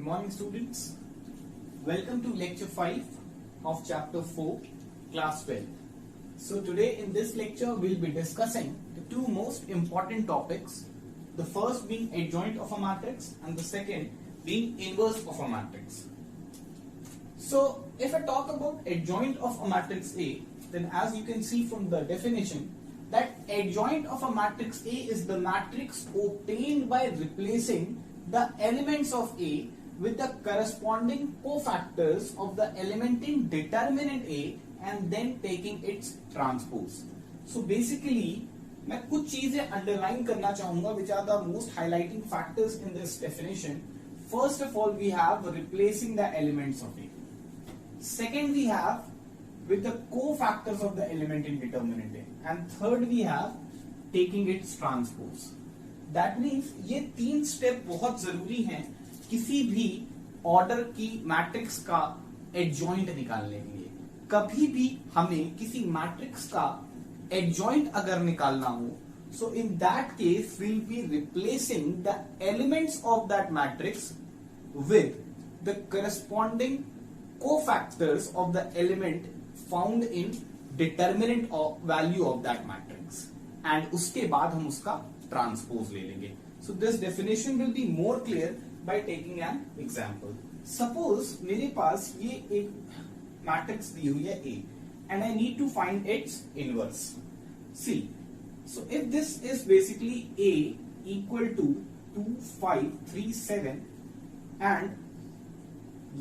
morning, students. Welcome to lecture 5 of chapter 4, class 12. So today in this lecture we'll be discussing the two most important topics. The first being adjoint of a matrix and the second being inverse of a matrix. So if I talk about adjoint of a matrix A, then as you can see from the definition, that adjoint of a matrix A is the matrix obtained by replacing the elements of A with the corresponding cofactors of the element in determinant A and then taking its transpose. So basically मैं कुछ चीजें underline करना चाहूंगा which are the most highlighting factors in this definition. First of all, we have replacing the elements of A. Second, we have with the cofactors of the element in determinant A. And third, we have taking its transpose. That means ये तीन step बहुत जरूरी हैं किसी भी order की matrix का adjoint निकालने के लिए. कभी भी हमें किसी मैट्रिक्स का एडजॉइंट अगर निकालना हो, so in that case we'll be replacing the elements of that matrix with the corresponding cofactors of the element found in determinant of value of that matrix, and उसके बाद हम उसका ट्रांसपोज ले लेंगे. So this definition will be more clear by taking an example. Suppose मेरे पास ये एक matrix दी हुई है A and I need to find its inverse. See, so if this is basically A equal to 2, 5, 3, 7 and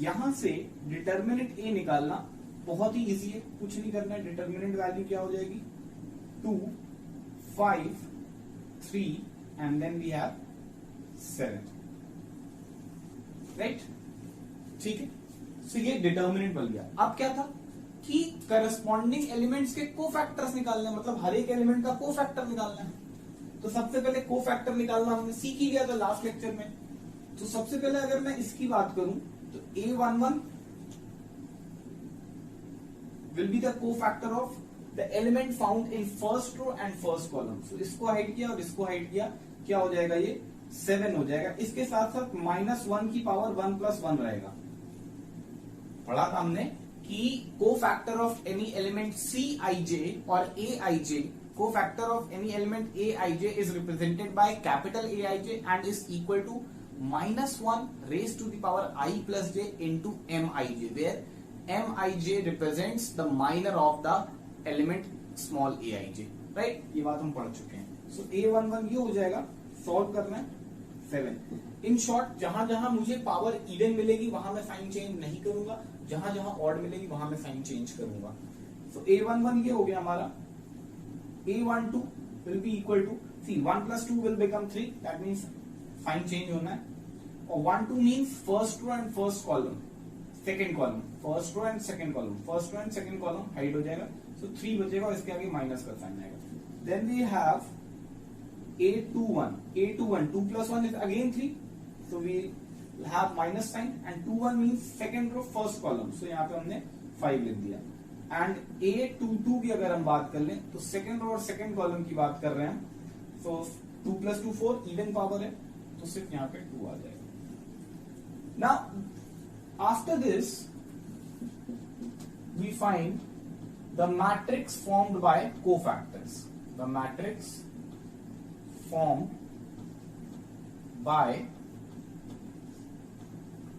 यहां से determinant A निकालना बहुत ही easy है, कुछ नहीं करना है. डिटर्मिनेंट वैल्यू क्या हो जाएगी? 2, 5, 3 and then we have 7. Right? ठीक है. सो ये डिटर्मिनेंट बन गया. अब क्या था कि करस्पॉन्डिंग एलिमेंट्स के कोफैक्टर्स निकालने, मतलब हर एक एलिमेंट का कोफैक्टर निकालना है. तो सबसे पहले कोफैक्टर निकालना हमने सीख ही लिया था लास्ट लेक्चर में. तो सबसे पहले अगर मैं इसकी बात करूं तो A11 will be the cofactor of the element found in first row and first column. So इसको हाइड किया और इसको हाइड किया, क्या हो जाएगा? ये 7 हो जाएगा. इसके साथ साथ -1 की पावर 1 + 1 रहेगा. पढ़ा था हमने कि cofactor of any element Cij or Aij, cofactor of any element Aij is represented by capital Aij and is equal to -1 raised to the power I plus j into Mij, where Mij represents the minor of the element small aij. Right? ये बात हम पढ़ चुके हैं. सो A11 ये हो जाएगा. Solve करना है 7. इन शॉर्ट जहां जहां मुझे पावर इवन मिलेगी वहां मैं साइन चेंज नहीं करूंगा, जहां जहां ऑड मिलेगी वहां मैं साइन चेंज करूंगा. सो A11 ये हो गया हमारा. A12 will be equal to, C 1 + 2 will become 3. That means sign change होना है. और 1, 2 means first row and first column, second column, first row and second column, first row and second column hide हो जाएगा. So 3 बचेगा और इसके आगे minus का साइन आएगा. Then we have A21. A21 2 + 1 is again 3. So we have minus sign and 21 means second row first column. So यहाँ पे हमने 5 लिख दिया. And A22 की अगर हम बात कर लें तो सेकेंड रो और सेकेंड कॉलम की बात कर रहे हैं. So 2 + 2 4 इवन पावर है, तो सिर्फ यहाँ पे 2 आ जाएगा. Now after this we find the matrix formed by cofactors. The matrix formed by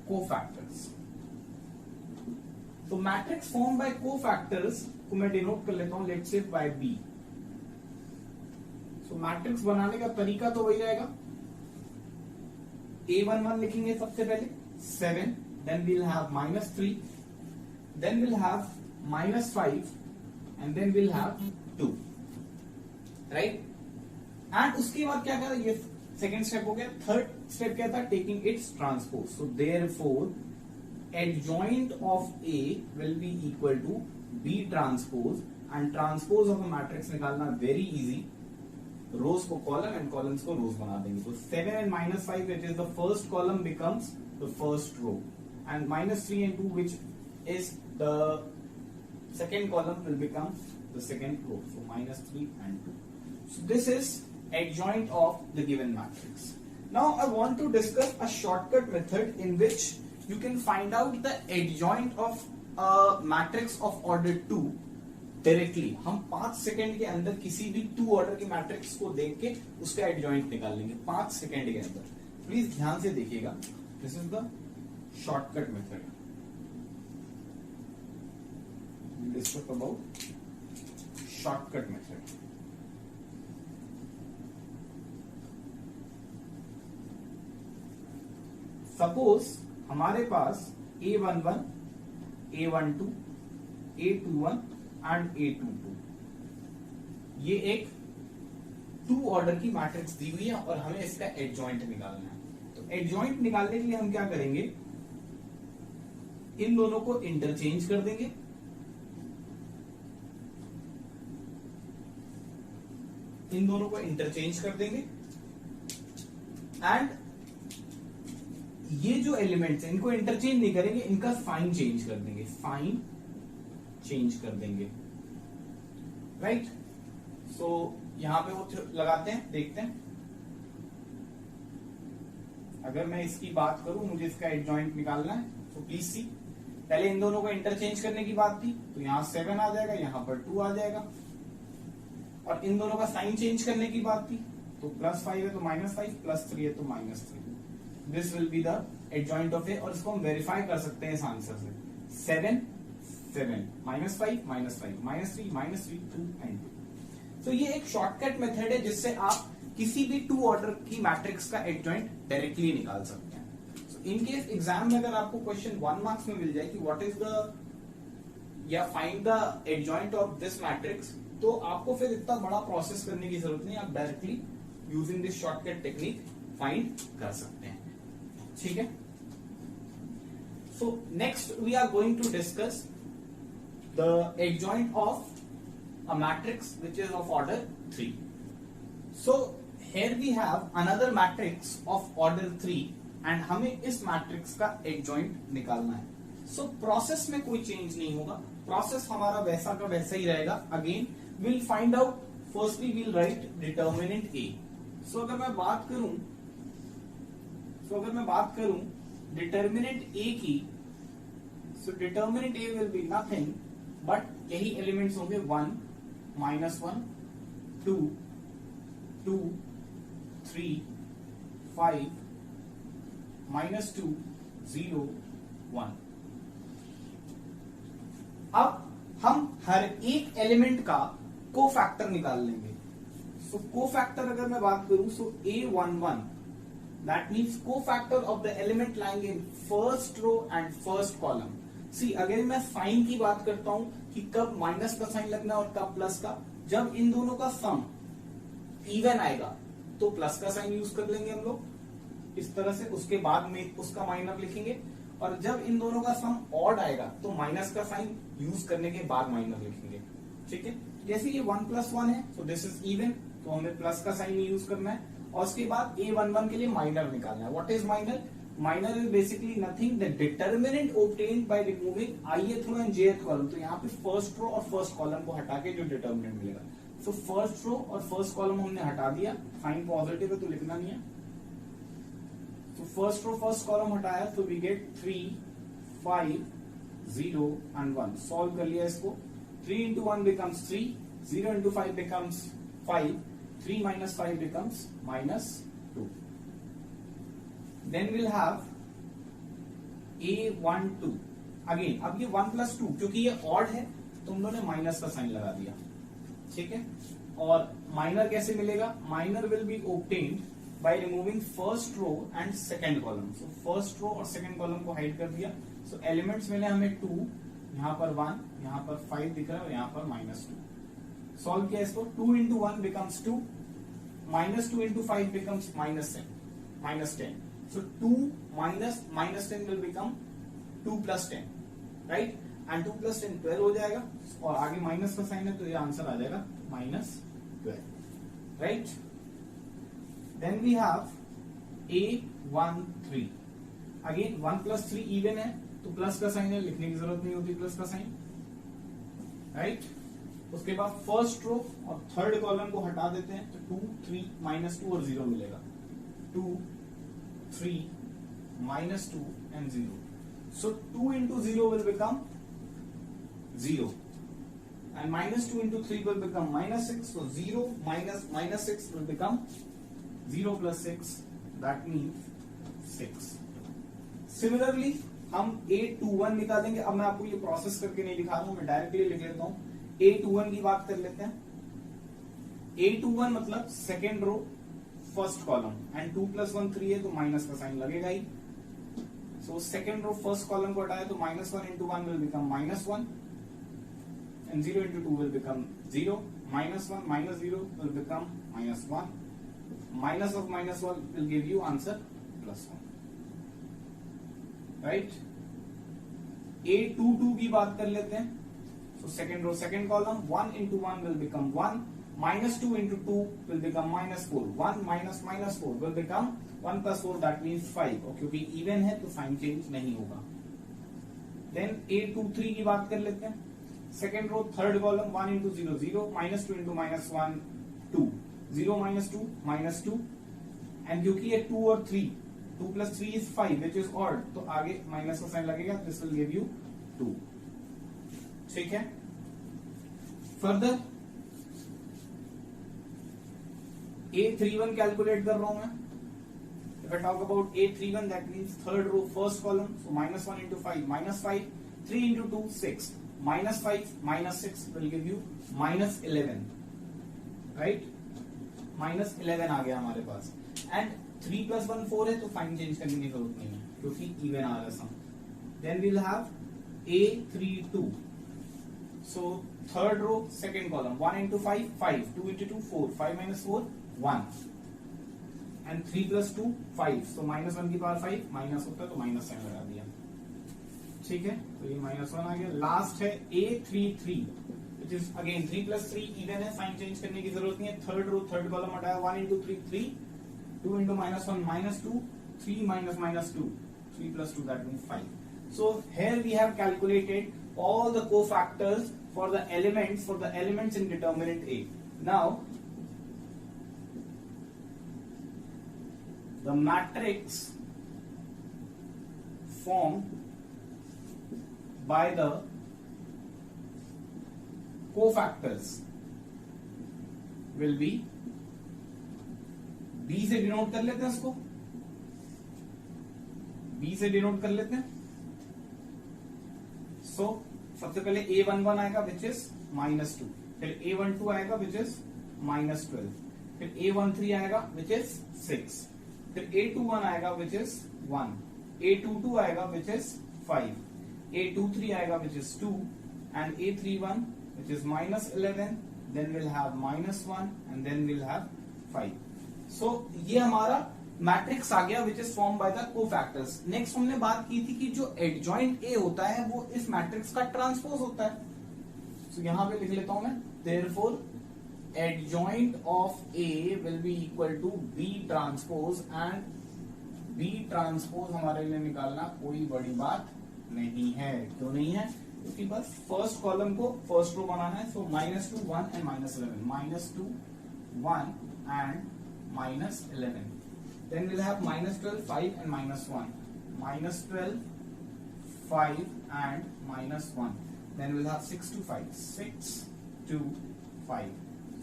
cofactors. तो मैट्रिक्स फॉर्म बाय कोफैक्टर्स को मैं डिनोट कर लेता हूं, let's say bye B. So matrix बनाने का तरीका तो वही रहेगा. A11 लिखेंगे सबसे पहले 7, then we'll have -3, then we'll have -5 and then we'll have 2. Right? And उसके बाद क्या करा? ये सेकेंड स्टेप हो गया. थर्ड स्टेप क्या था? Taking its transpose. So therefore adjoint of A will be equal to B transpose. And transpose of a matrix निकालना वेरी इजी. रोज को कॉलम एंड कॉलम्स को रोज बना देंगे. तो 7 and -5 which is the first column becomes the first row, and -3 and 2 which is the second column will become the second row. So -3 and 2. So this is adjoint of the given matrix. Now I want to discuss a shortcut method in which you can find out the adjoint of a matrix of order 2 directly. हम 5 second के अंदर किसी भी 2 order की matrix को देख के उसका एडजॉइंट निकाल लेंगे 5 सेकंड के अंदर. प्लीज ध्यान से देखिएगा. This is the shortcut method. Discuss about shortcut method. Suppose हमारे पास A11, A12, A21 and A22 ये एक 2 ऑर्डर की मैट्रिक्स दी हुई है और हमें इसका एडजॉइंट निकालना है. तो एडजॉइंट निकालने के लिए हम क्या करेंगे, इन दोनों को इंटरचेंज कर देंगे. इन दोनों को इंटरचेंज कर देंगे एंड ये जो एलिमेंट्स हैं इनको इंटरचेंज नहीं करेंगे, इनका साइन चेंज कर देंगे. साइन चेंज कर देंगे. राइट. सो यहां पे वो लगाते हैं, देखते हैं. अगर मैं इसकी बात करूं, मुझे इसका एडजॉइंट निकालना है. तो प्लीज सी, पहले इन दोनों को इंटरचेंज करने की बात थी तो यहां 7 आ जाएगा, यहां पर 2 आ जाएगा. और इन दोनों का साइन चेंज करने की बात थी तो +5 है तो -5, +3 है तो -3. This will be the adjoint of A. और इसको हम वेरीफाई कर सकते हैं इस आंसर से. 7 7 -5 -5 -3 -3 2 एंड 2. तो ये एक शॉर्टकट मेथड है जिससे आप किसी भी 2 ऑर्डर की मैट्रिक्स का एडजॉइंट डायरेक्टली निकाल सकते हैं. सो इन केस एग्जाम में अगर आपको क्वेश्चन 1 मार्क्स में मिल जाए कि व्हाट इज द या find the adjoint of this matrix, तो आपको फिर इतना बड़ा प्रोसेस करने की जरूरत नहीं. आप directly using this shortcut technique find कर सकते हैं. ठीक है. So next we are going to discuss the adjoint of a matrix which is of order 3. So here we have another matrix of order 3 and हमें इस matrix का adjoint निकालना है. So process में कोई change नहीं होगा. Process हमारा वैसा का वैसा ही रहेगा. Again we'll find out, firstly we'll write determinant A. So अगर मैं बात करूं determinant A की, so determinant A will be nothing but यही एलिमेंट्स होंगे 1 -1 2 2 3 5 -2 0 1. अब हम हर एक एलिमेंट का कोफैक्टर निकाल लेंगे. सो कोफैक्टर अगर मैं बात करूं, so A11 that means cofactor of the element lying in first row and first column. See अगर मैं साइन की बात करता हूं कि कब माइनस का साइन लगना है और कब प्लस का, जब इन दोनों का सम इवन आएगा तो प्लस का साइन यूज कर लेंगे हम लोग इस तरह से. उसके बाद में उसका माइनर लिखेंगे. और जब इन दोनों का सम ऑड आएगा तो माइनस का साइन यूज करने के बाद माइनर लिखेंगे. ठीक है. जैसे ये 1 + 1 है तो दिस इज इवन, तो हमें प्लस का साइन यूज करना है. और उसके बाद A11 के लिए माइनर निकालना है. What is minor? Minor is basically nothing, the determinant obtained by removing ith row and jth column. तो यहाँ पे फर्स्ट रो और फर्स्ट कॉलम को हटा के जो डिटर्मिनेंट मिलेगा. सो फर्स्ट रो और फर्स्ट कॉलम हमने हटा दिया. साइन पॉजिटिव है तो लिखना नहीं है. तो फर्स्ट रो फर्स्ट कॉलम हटाया तो वी गेट 3 5 0 and 1. सॉल्व कर लिया इसको. 3 into 1 becomes 3, 0 into 5 becomes 5, 3 minus 5 becomes -2. Then we'll have A12. Again अब ये 1 + 2 क्योंकि ये ऑड है तो हम लोगों ने माइनस का साइन लगा दिया. ठीक है. और माइनर कैसे मिलेगा? Minor will be obtained by removing first row and second column. So first row और सेकंड कॉलम को हाइड कर दिया. सो एलिमेंट्स मिले हमें 2, यहाँ पर 1, यहाँ पर 5 दिख रहा है और यहाँ पर -2. सॉल्व किया इसको. 2 into 1 becomes 2, -2 into 5 becomes -10. So 2 minus -10 will become 2 + 10, right? And 2 + 10 12 हो जाएगा. और आगे माइनस का साइन है तो ये आंसर आ जाएगा -12, right? Then we have A13. Again 1 + 3 even है तो प्लस का साइन है, लिखने की जरूरत नहीं होती प्लस का साइन, राइट? उसके बाद फर्स्ट रो और थर्ड कॉलम को हटा देते हैं तो 2 3 -2 और 0 मिलेगा. 2 3, minus 2 and 0. So 2 into 0 will become 0 and minus 2 into 3 will become minus 6. So 0 minus 6 will become 0 plus 6, that means 6. Similarly हम A21 निकालेंगे. अब मैं आपको ये प्रोसेस करके नहीं दिखा रहा हूं, मैं डायरेक्टली लिख लेता हूं. A21 की बात कर लेते हैं. A21 मतलब second row first column and 2 plus 1 3 है तो माइनस का साइन लगेगा ही. So second row first column को हटाए तो minus 1 into 1 will become minus 1 and 0 into 2 will become 0. Minus 1 minus 0 will become minus 1. Minus of minus 1 will give you answer plus 1. Right? A22 की बात कर लेते हैं. So second row second column 1 into 1 will become 1. Minus 2 into 2 will become minus 4. 1 minus minus 4 will become 1 plus 4, that means 5. और क्योंकि even है तो sign change नहीं होगा. Then A23 की बात कर लेते हैं. Second row third column 1 into 0 0, minus 2 into minus 1 2, 0 minus 2 minus 2, and क्योंकि ये 2 और 3, 2 plus 3 is 5 which is odd, तो आगे माइनस का साइन लगेगा. This will give you 2. ठीक है. फर्दर A31 कैलकुलेट कर रहा हूं मैं. If I talk about A31, that means third row first column, so minus 1 into 5 minus 5, 3 into 2 6, minus 5 minus 6 will give you minus 11, right? minus 11 आ गया हमारे पास. And 3 plus 1 4 है तो साइन चेंज करने की जरूरत नहीं है क्योंकि इवन आ रहा है सम. Then we'll have A32. So third row second column 1 into 5 5, 2 into 2 4, 5 minus 4 1, and 3 plus 2 5. So minus 1 की पावर 5 माइनस होता है तो माइनस साइन लगा दिया. ठीक है, तो ये minus 1 आ गया. लास्ट है A33 which is again 3 plus 3 even है, साइन चेंज करने की जरूरत नहीं है. थर्ड रो थर्ड कॉलम हटाया 1 into 3 3, 2 into minus 1 minus 2, 3 minus minus 2, 3 plus 2 that means 5. So here we have calculated all the cofactors for the elements in determinant A. Now the matrix formed by the cofactors will be, B से denote कर लेते हैं इसको, B से denote कर लेते हैं. सो सबसे पहले A11 आएगा विच इज माइनस 2, फिर A12 आएगा विच इज माइनस 12, फिर A13 आएगा विच इज 6, फिर A21 आएगा विच इज 1, A22 आएगा विच इज 5, A23 आएगा which is 2, and A31 which is minus 11, then we'll have minus 1 and then we'll have 5. So ये हमारा मैट्रिक्स आ गया which is formed by the cofactors. Next हमने बात की थी कि जो एडजॉइंट A होता है वो इस मैट्रिक्स का ट्रांसपोज होता है. So यहाँ पे लिख लेता हूं मैं, therefore adjoint of A will be equal to B transpose, and B transpose हमारे लिए निकालना कोई बड़ी बात नहीं है. क्यों नहीं है? क्योंकि बस फर्स्ट कॉलम को फर्स्ट रो बनाना है. So minus 2 1 and minus 11, minus 2 1 and minus 11. Then we'll have minus 12 5 and minus 1, minus 12 5 and minus 1. Then we'll have 6 to 5, 6 to 5.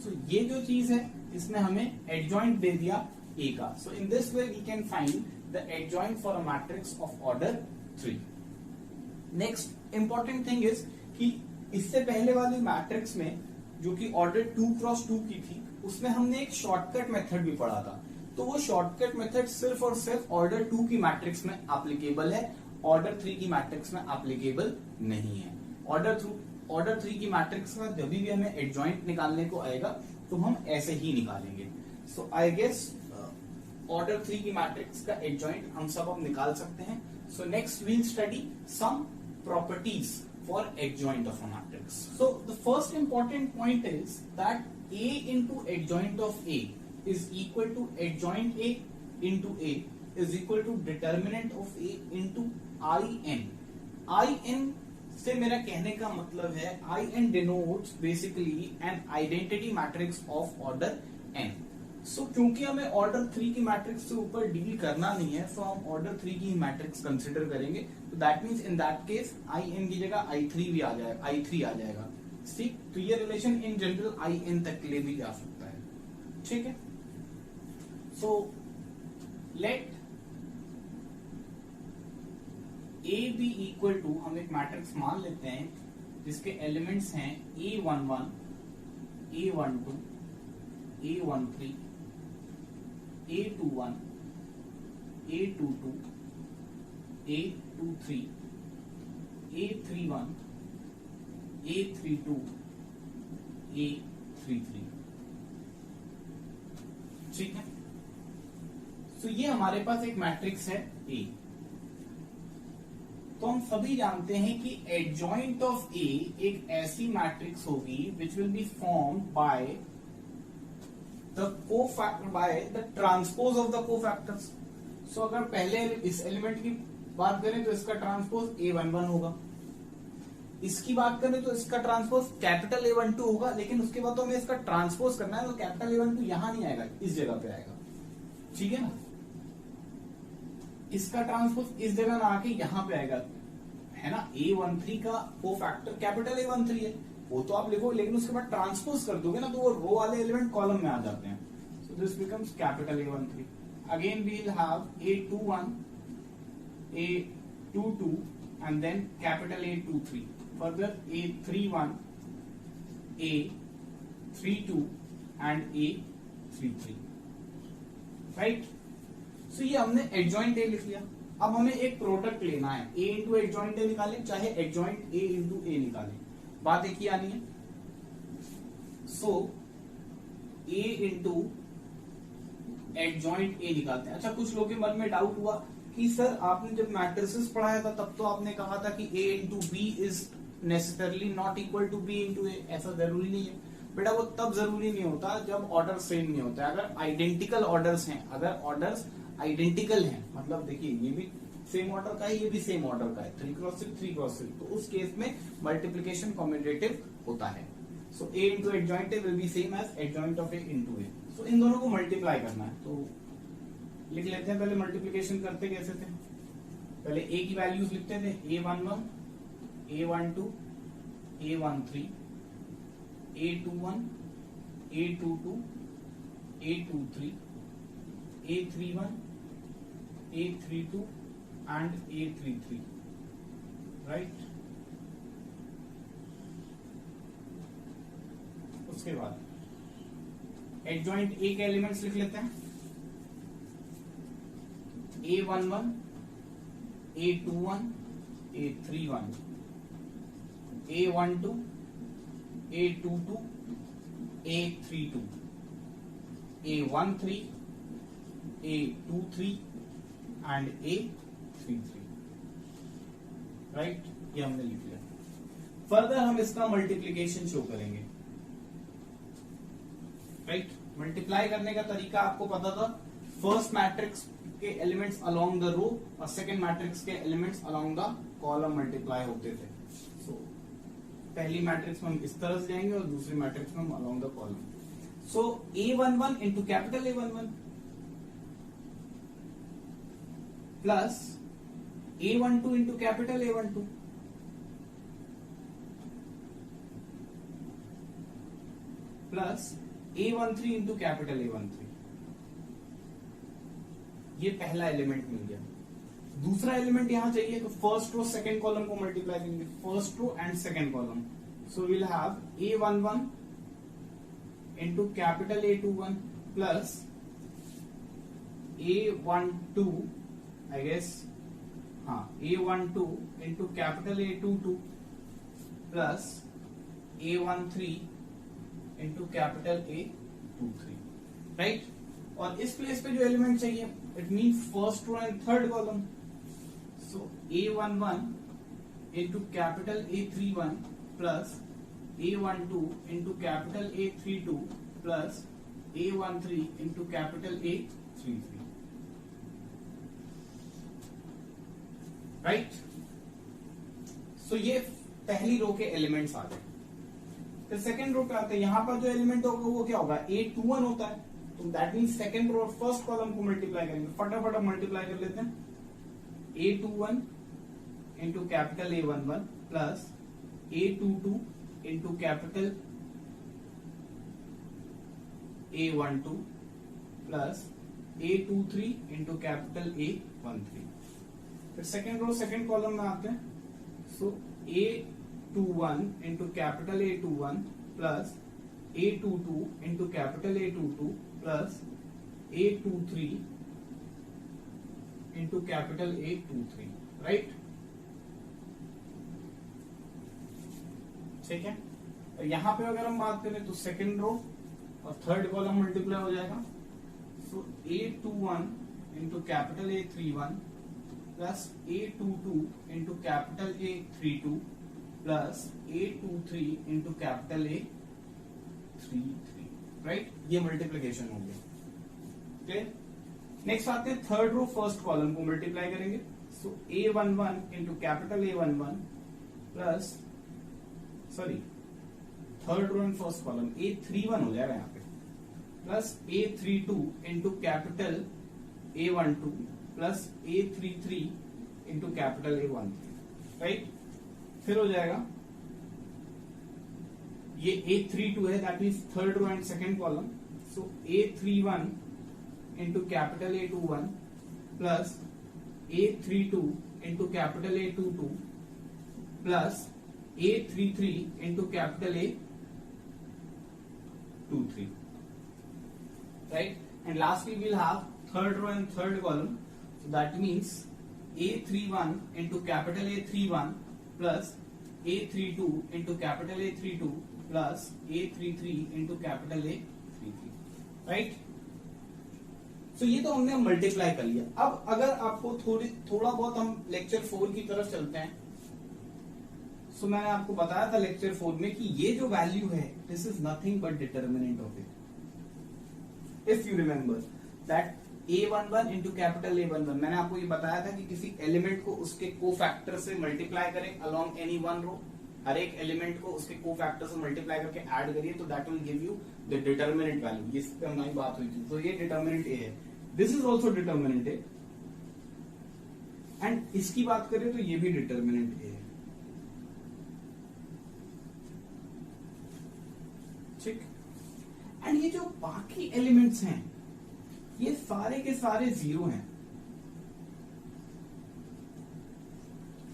So ये जो चीज है इसने हमें एडजॉइंट दे दिया A का. So in this way we can find the adjoint for a matrix of order 3. Next important thing is कि इससे पहले वाली मैट्रिक्स में जो कि ऑर्डर 2 क्रॉस 2 की थी उसमें हमने एक शॉर्टकट मेथड भी पढ़ा था. तो वो शॉर्टकट मेथड सिर्फ और सिर्फ ऑर्डर 2 की मैट्रिक्स में एप्लीकेबल है, ऑर्डर 3 की मैट्रिक्स में एप्लीकेबल नहीं है. ऑर्डर 3 की मैट्रिक्स का जब भी हमें एडजॉइंट निकालने को आएगा तो हम ऐसे ही निकालेंगे. सो आई गेस ऑर्डर 3 की मैट्रिक्स का एडजॉइंट हम सब अब निकाल सकते हैं. So next we'll study some properties for adjoint of a matrix. So the first important point is that A into adjoint of A is equal to adjoint A into A is equal to determinant of A into IN. IN से मेरा कहने का मतलब है IN denotes basically an identity matrix of order n. क्योंकि हमें order 3 की matrix से ऊपर डील करना नहीं है, सो हम ऑर्डर 3 की मैट्रिक्स कंसिडर करेंगे। तो that means in that case in की जगह i3 भी आ जाएगा, i3 आ जाएगा। ठीक, तो ये रिलेशन इन जनरल in तक ले भी जा सकता है। ठीक है, so let A be equal to, हम एक मैट्रिक्स मान लेते हैं जिसके एलिमेंट्स हैं A11, A12, A13, A21, A22, A23, A31, A32, A33। ठीक है, तो ये हमारे पास एक मैट्रिक्स है A। तो हम सभी जानते हैं कि एडजॉइंट ऑफ A एक ऐसी मैट्रिक्स होगी which will be formed by the transpose of the cofactors. So अगर पहले इस एलिमेंट की बात करें तो इसका ट्रांसपोज A11 होगा, इसकी बात करें तो इसका ट्रांसपोज कैपिटल A12 होगा, लेकिन उसके बाद तो हमें इसका ट्रांसपोज करना है, तो कैपिटल A12 यहां नहीं आएगा, इस जगह पे आएगा। ठीक है ना, इसका ट्रांसपोज इस जगह ना आके यहां पे आएगा, है ना। A13 का कोफैक्टर कैपिटल A13 है, वो तो आप लिखो, लेकिन उसके बाद ट्रांसपोज कर दोगे ना तो वो रो वाले एलिमेंट कॉलम में आ जाते हैं। So this becomes capital A13। Again we will have A21, A22 and then capital A23, further A31, A32 and A33, right? So ये हमने एडजॉइंट A लिख लिया। अब हमें एक प्रोडक्ट लेना है, A इंटू एडजॉइंट A निकालें चाहे एडजॉइंट A इंटू A निकालें, बात एक ही आनी है। So A into adjoint A निकालते हैं। अच्छा, कुछ लोगों के मन में डाउट हुआ कि सर आपने जब मैट्रिसेस पढ़ाया था तब तो आपने कहा था कि A into B is necessarily not equal to B into A। ऐसा जरूरी नहीं है बेटा, वो तब जरूरी नहीं होता जब ऑर्डर सेम नहीं होता। अगर आइडेंटिकल ऑर्डर्स हैं, अगर ऑर्डर्स आइडेंटिकल हैं, मतलब देखिए ये भी सेम ऑर्डर का है, ये भी सेम ऑर्डर का है, 3x6 3x6, तो उस केस में मल्टीप्लीकेशन कम्यूटेटिव होता है। So A into adjoint A will be same as adjoint of A into A। So इन दोनों को मल्टीप्लाई करना है, तो लिख लेते हैं। पहले मल्टीप्लीकेशन करते कैसे थे, पहले A की वैल्यूज लिखते थे, A11, A12, A13, A21, A22, A23, A31, A32 and A33, right? उसके बाद एडजॉइंट A के एलिमेंट्स लिख लेते हैं, A11, A21, A31, A12, A22, A32, A13, A23 and A33, right? ये हमने लिख लिया। फर्दर हम इसका मल्टीप्लीकेशन शो करेंगे, राइट? मल्टीप्लाई करने का तरीका आपको पता था, फर्स्ट मैट्रिक्स के एलिमेंट्स अलोंग द रो और सेकेंड मैट्रिक्स के elements along the column multiply होते थे। सो पहली मैट्रिक्स में हम इस तरह से जाएंगे और दूसरी मैट्रिक्स में हम along the column. So A11 into capital A11 plus A12 into capital A12 plus A13 into capital A13। ये पहला एलिमेंट मिल गया। दूसरा एलिमेंट यहां चाहिए, तो फर्स्ट रो सेकेंड कॉलम को मल्टीप्लाई करेंगे, first row and second column. So will have A11 into capital A21 plus A12, I guess, हाँ, A12 into capital A22 plus A13 into capital A23, right? और इस place पे जो element चाहिए, it mean first row and third column. So A11 into capital A31 plus A12 into capital A32 plus A13 into capital A33, right? So ये पहली रो के elements आ गए। फिर सेकेंड रो पे आते हैं, यहां पर जो एलिमेंट होगा वो क्या होगा, A21 होता है, तो दैट मीन्स सेकंड रो और फर्स्ट कॉलम को मल्टीप्लाई करेंगे, फटाफट मल्टीप्लाई कर लेते हैं। A21 into capital A11 plus A22 into capital A12 plus A23 into capital A13। फिर सेकेंड रो सेकेंड कॉलम में आते हैं, सो A21 into capital A21 plus A22 into capital A22 plus A23 into capital A23, right. ठीक है, और यहां पे अगर हम बात करें तो सेकेंड रो और थर्ड कॉलम मल्टीप्लाई हो जाएगा, so A21 into capital A31 plus A22 into capital A32 plus A23 into capital A33, right. ये मल्टीप्लीकेशन हो गया, क्लियर। नेक्स्ट आते हैं थर्ड रो फर्स्ट कॉलम को मल्टीप्लाई करेंगे, so A11 into capital A11 plus third row and first column A31 हो जाएगा यहाँ पे, plus A32 into capital A12 plus A33 into capital A13, right. फिर हो जाएगा ये A32 है, that means third row and second column, so A31 into capital A21 plus A32 into capital A22 plus A33 into capital A23, right? And lastly we'll have third row and third column, so that means A31 into capital A31 plus A32 into capital A32 plus A33 into capital A33, right? So ये तो हमने multiply कर लिया। अब अगर आपको थोड़ा बहुत हम लेक्चर 4 की तरफ चलते हैं, सो मैंने आपको बताया था लेक्चर 4 में कि ये जो वैल्यू है this is nothing but determinant of it. If you remember that A11 into capital A11, मैंने आपको ये बताया था कि किसी एलिमेंट को उसके कोफैक्टर से मल्टीप्लाई करें अलोंग एनी वन रो, हर एक एलिमेंट को उसके कोफैक्टर से मल्टीप्लाई करके ऐड करिए तो that will give you the determinant value. इस पे हमारी बात हुई थी, तो ये डिटर्मिनेंट ए है, this is also determinant A, and इसकी बात करें तो ये भी डिटर्मिनेंट ए है, ठीक। एंड ये जो बाकी एलिमेंट्स हैं ये सारे के सारे जीरो हैं,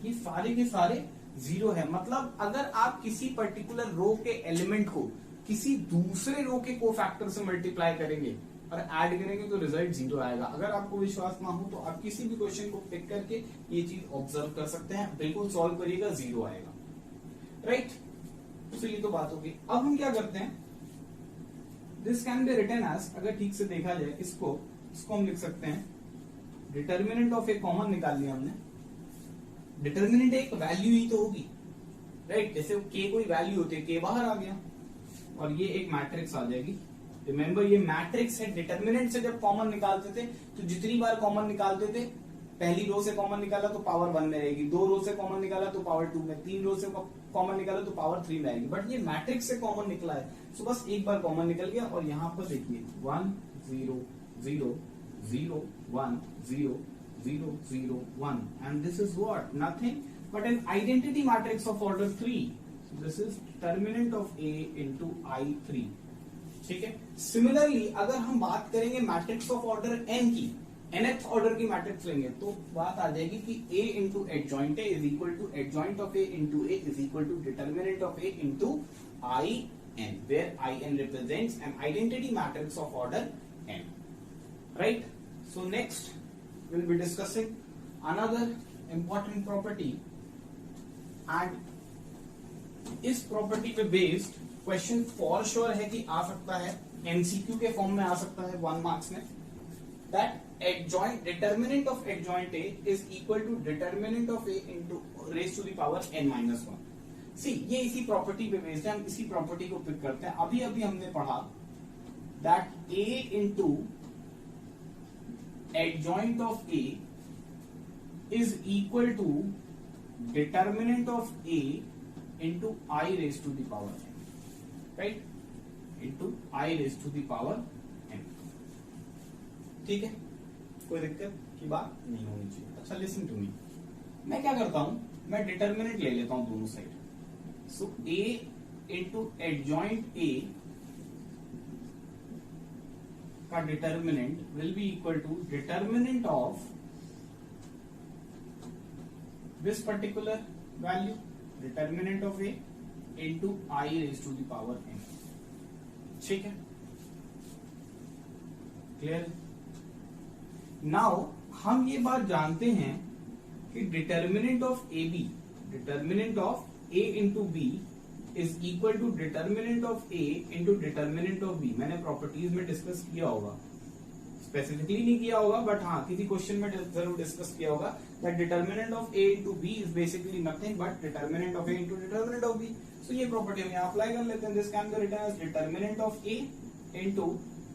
ये सारे के सारे जीरो है। मतलब अगर आप किसी पर्टिकुलर रो के एलिमेंट को किसी दूसरे रो के कोफैक्टर से मल्टीप्लाई करेंगे और ऐड करेंगे तो रिजल्ट जीरो आएगा। अगर आपको विश्वास ना हो तो आप किसी भी क्वेश्चन को पिक करके ये चीज ऑब्जर्व कर सकते हैं, बिल्कुल सॉल्व करिएगा, जीरो आएगा, राइट। तो ये तो बात होगी। अब हम क्या करते हैं, this can be written as, अगर ठीक से देखा जाए इसको हम लिख सकते हैं डिटर्मिनेंट ऑफ ए, कॉमन निकाल लिया हमने, डिटर्मिनेंट एक वैल्यू ही तो होगी, राइट। जैसे के कोई वैल्यू होती है, के बाहर आ गया और ये एक मैट्रिक्स आ जाएगी। रिमेंबर ये मैट्रिक्स है, डिटर्मिनेंट से जब कॉमन निकालते थे तो जितनी बार कॉमन निकालते थे, पहली रो से कॉमन निकाला तो पावर 1 में रहेगी, 2 रो से कॉमन निकाला तो पावर 2 में, 3 रो से कॉमन निकाला तो पावर 3 में आएगी। बट ये मैट्रिक्स से कॉमन निकला है, सो बस एक बार कॉमन निकल गया और यहाँ पर देखिए 1 0 0 0 1 0 0 0 1, and this is what, nothing but an identity matrix of order 3. So this is determinant of A into I3, ठीक है। सिमिलरली अगर हम बात करेंगे मैट्रिक्स ऑफ ऑर्डर n की, nth ऑर्डर की मैट्रिक्स लेंगे तो बात आ जाएगी कि A into adjoint A is equal to adjoint of A into A is equal to determinant of A into IN, where IN represents an identity matrix of order n, right? So next we'll be discussing another important property, and इस property पे based question for sure है कि आ सकता है, MCQ के form में आ सकता है 1 मार्क्स में, that adjoint determinant of adjoint A is equal to determinant of A into raise to the power n-1। See ये इसी प्रॉपर्टी पे बेस्ड है, हम इसी प्रॉपर्टी को पिक करते हैं। अभी अभी हमने पढ़ा that A into adjoint of A is equal to determinant of A into I raised to the power n, right? Into I raised to the power n. ठीक है, कोई दिक्कत की बात नहीं होनी चाहिए। अच्छा लिसन टू मी, मैं क्या करता हूं, मैं डिटर्मिनेंट ले लेता हूं दोनों side. So a into adjoint a का determinant will be equal to determinant of this particular value, determinant of a into I raise to the power n। ठीक है, क्लियर? नाउ हम ये बात जानते हैं कि determinant of A B, determinant of A into B is equal to determinant of A into determinant of B. मैंने properties में डिस्कस किया होगा, स्पेसिफिकली नहीं किया होगा, बट हाँ किसी क्वेश्चन में जरूर डिस्कस किया होगा that determinant of A into B is basically nothing but determinant of A into determinant of B. So ये प्रॉपर्टी हम यहाँ अप्लाई कर लेते हैं। This can be written as determinant of A into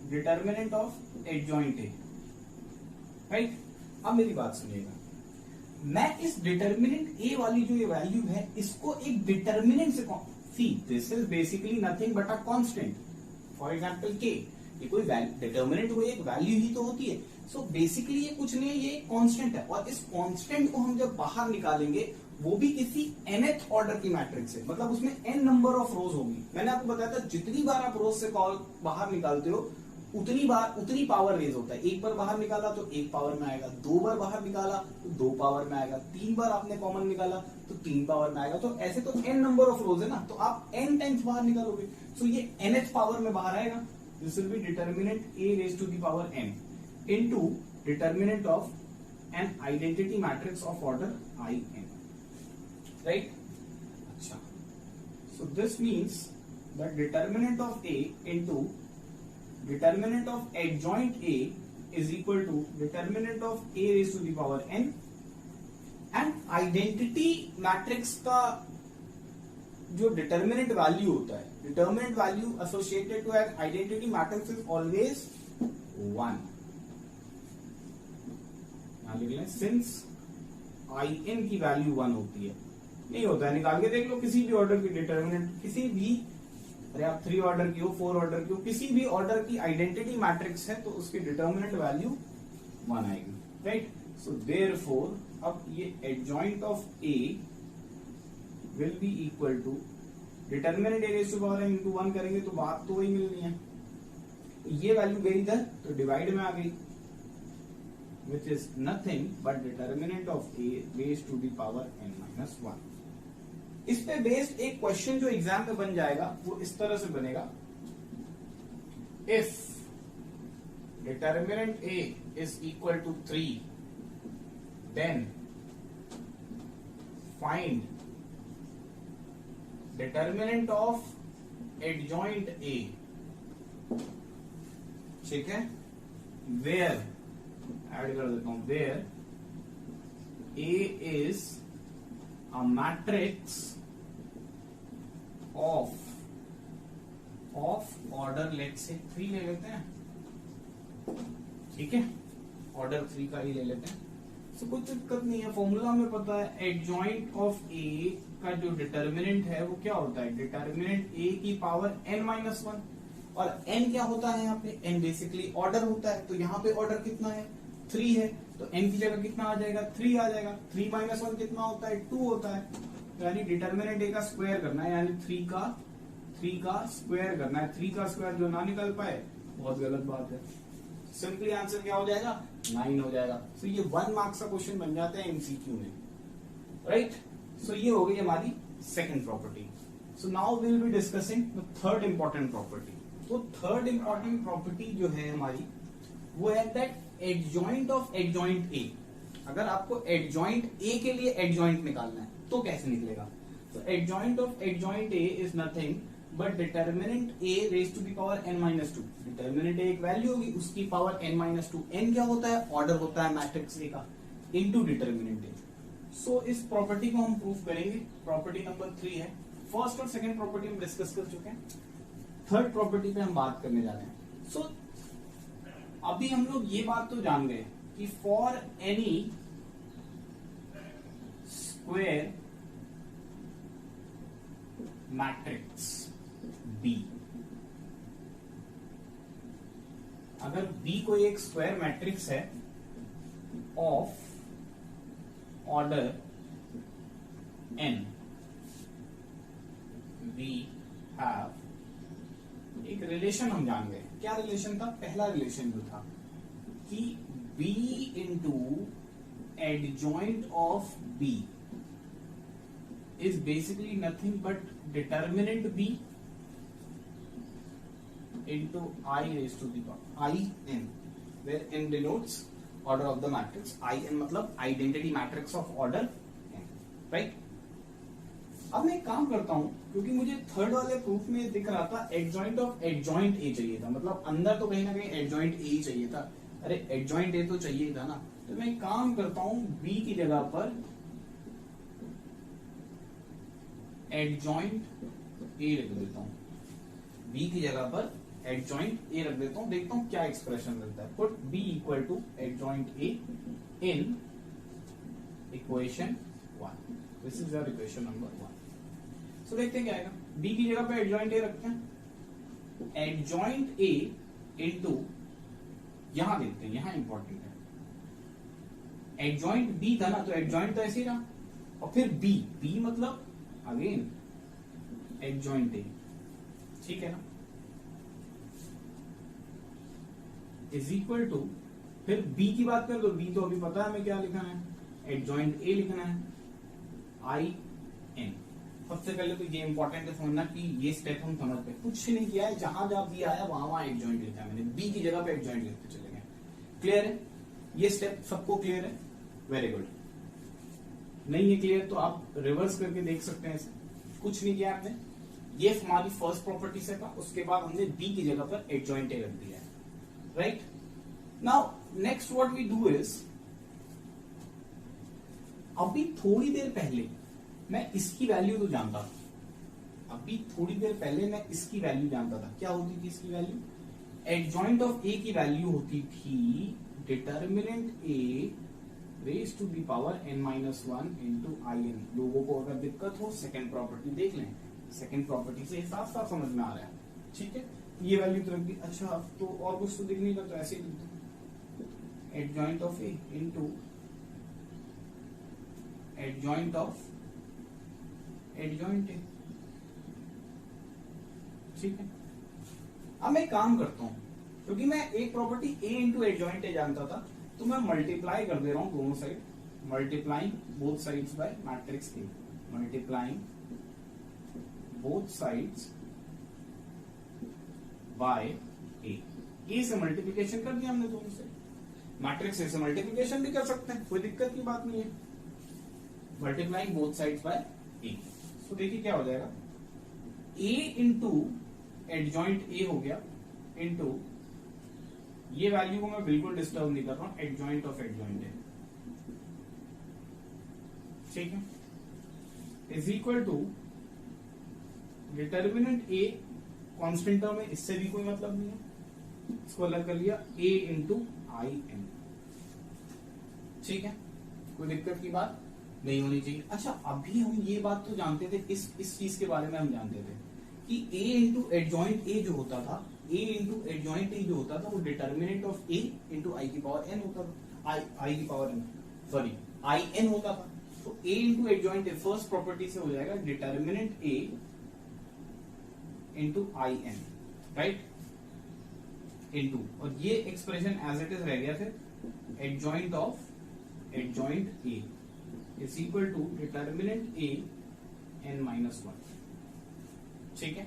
determinant of adjoint A, right? अब मेरी बात सुनिएगा, मैं इस डिटर्मिनेंट ए वाली जो ये वैल्यू है इसको एक डिटर्मिनेंट से see this is basically nothing but a constant, for example के, ये कोई डिटर्मिनेंट हुई एक वैल्यू ही तो होती है। सो बेसिकली ये कुछ नहीं है, ये कांस्टेंट है, और इस कांस्टेंट को हम जब बाहर निकालेंगे वो भी किसी nth ऑर्डर की मैट्रिक्स से, मतलब उसमें n नंबर ऑफ रोज होगी। मैंने आपको बताया था जितनी बार आप रोज से कॉल बाहर निकालते हो उतनी बार उतनी पावर रेज होता है। एक बार बाहर निकाला तो एक पावर में आएगा, दो बार बाहर निकाला तो दो पावर में आएगा, तीन बार आपने कॉमन निकाला तो तीन पावर में आएगा। तो ऐसे तो n नंबर ऑफ रोज है ना, तो आप n टाइम्स बाहर निकालोगे, सो ये nth पावर में बाहर आएगा। This will be determinant a raise to the power n into determinant of an identity matrix of order in, right? अच्छा, so this means the determinant of a into determinant of adjoint A is equal to determinant of A raised to the power n, and identity matrix का जो determinant value होता है, determinant value associated to an identity matrix is always 1। यहाँ लिख लें, since in की value 1 होती है, नहीं होता है, निकाल के देख लो किसी भी ऑर्डर की डिटर्मिनेंट, किसी भी, अरे आप 3 ऑर्डर की हो, 4 ऑर्डर की हो, किसी भी ऑर्डर की आइडेंटिटी मैट्रिक्स है तो उसकी डिटर्मिनेंट वैल्यू 1 आएगी, राइट? सो देयरफॉर अब ये adjoint of A will be equal to determinant A raise to power n into 1 करेंगे तो बात तो वही मिलनी है। ये वैल्यू गई इधर तो डिवाइड में आ गई, which is nothing but determinant of A raise to the power n minus 1। इस पे बेस्ड एक क्वेश्चन जो एग्जाम में बन जाएगा वो इस तरह से बनेगा, if determinant a is equal to 3 then find determinant of adjoint a। ठीक है, वेयर ऐड कर देता हूं, वेयर a इज a matrix of order let's say 3 ले लेते हैं, ठीक है, ऑर्डर 3 का ही ले लेते हैं। सो कुछ दिक्कत नहीं है, फॉर्मूला में पता है एडजॉइंट ऑफ ए का जो डिटर्मिनेंट है वो क्या होता है, डिटर्मिनेंट ए की पावर n माइनस 1, और n क्या होता है यहाँ पे, n बेसिकली ऑर्डर होता है, तो यहाँ पे ऑर्डर कितना है, 3 है, तो n की जगह कितना आ जाएगा, 3 आ जाएगा। 3 माइनस 1 कितना होता है, 2 होता है, यानी डिटर्मिनेंट ए का स्क्वायर करना है, यानी 3 का स्क्वायर करना है। 3 का स्क्वायर जो ना निकल पाए बहुत गलत बात है, सिंपली आंसर क्या हो जाएगा, 9 हो जाएगा। सो ये 1 मार्क्स का क्वेश्चन बन जाता है एमसीक्यू में, राइट? सो ये हो गई हमारी second property. So now we will be discussing the third important property. तो थर्ड इंपॉर्टेंट प्रॉपर्टी जो है हमारी वो है that adjoint of adjoint A. अगर आपको एडजॉइंट ए के लिए एडजॉइंट निकालना है तो कैसे निकलेगा, तो adjoint of adjoint A is nothing but determinant A raise to the power n minus 2। Determinant A एक वैल्यू होगी, उसकी पावर n माइनस 2। n क्या होता है, ऑर्डर होता है मैट्रिक्स ए का, इनटू डिटर्मिनेंट ए। सो इस प्रॉपर्टी को हम प्रूव करेंगे, प्रॉपर्टी नंबर 3 है। फर्स्ट और सेकंड प्रॉपर्टी हम डिस्कस कर चुके हैं, थर्ड प्रॉपर्टी पे हम बात करने जा रहे हैं। सो अभी हम लोग ये बात तो जान गए कि for N E square matrix B, अगर B कोई एक स्क्वायर मैट्रिक्स है of order n, we have एक रिलेशन हम जान गए। क्या रिलेशन था? पहला रिलेशन जो था कि B into adjoint of B is basically nothing but determinant B into I raised to the power in, where n denotes order of the matrix, in मतलब identity matrix of order n, right? अब मैं एक काम करता हूं, क्योंकि मुझे third वाले प्रूफ में दिख रहा था एडजॉइंट ऑफ एडजॉइंट ए चाहिए था, मतलब अंदर तो कहीं ना कहीं एडजॉइंट ए ही चाहिए था। अरे एडजॉइंट ए तो चाहिए था ना, तो मैं एक काम करता हूं, बी की जगह पर एडजॉइंट ए रख देता हूं, बी की जगह पर एडजॉइंट ए रख देता हूं, देखता हूं क्या एक्सप्रेशन मिलता है। Put B equal to adjoint A in equation 1, this is your equation number 1। So देखते हैं क्या आएगा। बी की जगह पे एडजॉइंट ए रखते हैं, एडजॉइंट ए इनटू, यहां देखते हैं, यहां इंपॉर्टेंट है, एडजॉइंट बी था ना, तो एडजॉइंट तो ऐसे ही रहा, और फिर बी, बी मतलब अगेन एडजॉइंट ए, ठीक है ना, इज इक्वल टू, फिर बी की बात कर दो, बी तो अभी पता है हमें क्या लिखना है, एडजॉइंट ए लिखना है, आई एन। सबसे पहले तो ये इंपॉर्टेंट है समझना कि ये स्टेप हम समझते हैं, कुछ नहीं किया है, जहां जहां बी आया वहां वहां एडजॉइंट लिखा है मैंने, बी की जगह पे एडजॉइंट लिखते चले गए। क्लियर है? ये स्टेप सबको क्लियर है? Very good. नहीं है क्लियर तो आप रिवर्स करके देख सकते हैं, इसे कुछ नहीं किया आपने, ये हमारी फर्स्ट प्रॉपर्टी से था, उसके बाद हमने बी की जगह पर एडजॉइंट ए रख दिया है, right? Now next what we do is, अभी थोड़ी देर पहले मैं इसकी वैल्यू तो जानता था, अभी थोड़ी देर पहले मैं इसकी वैल्यू जानता था। क्या होती थी इसकी वैल्यू? एडजॉइंट ऑफ ए की वैल्यू होती थी determinant A raise to the power n-1 into I n. लोगों को अगर दिक्कत हो सेकेंड प्रॉपर्टी देख लें, सेकेंड प्रॉपर्टी से साफ साफ समझ में आ रहा है, ठीक है? ये वैल्यू तो रख दी। अच्छा तो और कुछ तो दिख नहीं रहा, तो ऐसे ही लिख दो, adjoint of A into adjoint of adjoint A, ठीक है? अब मैं काम करता हूं, क्योंकि मैं एक प्रॉपर्टी ए इंटू एडजॉइंट ए जानता था, तो मैं मल्टीप्लाई कर दे रहा हूं दोनों side, multiplying both sides by matrix A, multiplying both sides by A. A से मल्टीप्लीकेशन कर दिया हमने दोनों से, मैट्रिक्स ए से मल्टीप्लीकेशन भी कर सकते हैं, कोई दिक्कत की बात नहीं है, मल्टीप्लाइंग बोथ साइड्स बाय ए। तो देखिए क्या हो जाएगा, ए इंटू एडजॉइंट ए हो गया, इंटू ये वैल्यू को मैं बिल्कुल डिस्टर्ब नहीं कर रहा हूं, एडजॉइंट ऑफ एडजॉइंट ए, ठीक है, is equal to determinant A, constant term है, इससे भी कोई मतलब नहीं है, इसको अलग कर लिया, ए इंटू आई एन, ठीक है? कोई दिक्कत की बात नहीं होनी चाहिए। अच्छा अभी हम ये बात तो जानते थे, इस चीज के बारे में हम जानते थे कि ए इंटू एडजॉइंट ए जो होता था, ए इंटू एडजॉइंट ए जो होता था, वो determinant of A into I की पावर एन होता था, आई की power N, sorry I N होता था। तो A into adjoint A first property से हो जाएगा determinant A into I N, right? Into, और ये एक्सप्रेशन एज इट इज रह गया, फिर adjoint of adjoint A is equal to determinant A n-1, ठीक है?